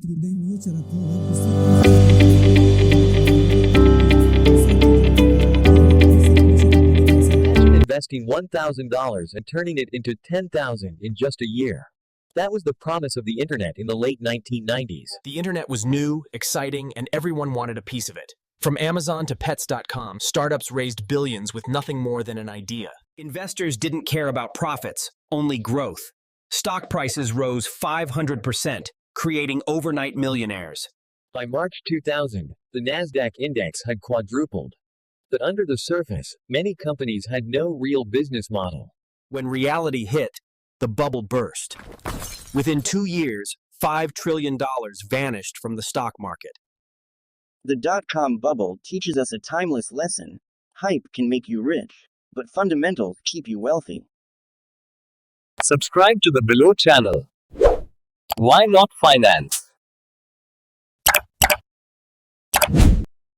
Imagine investing $1,000 and turning it into $10,000 in just a year. That was the promise of the internet in the late 1990s. The internet was new, exciting, and everyone wanted a piece of it. From Amazon to Pets.com, startups raised billions with nothing more than an idea. Investors didn't care about profits, only growth. Stock prices rose 500%, creating overnight millionaires. By March 2000, the Nasdaq index had quadrupled. But under the surface, many companies had no real business model. When reality hit, the bubble burst. Within 2 years, $5 trillion vanished from the stock market. The dot-com bubble teaches us a timeless lesson. Hype can make you rich, but fundamentals keep you wealthy. Subscribe to the below channel. Why not finance?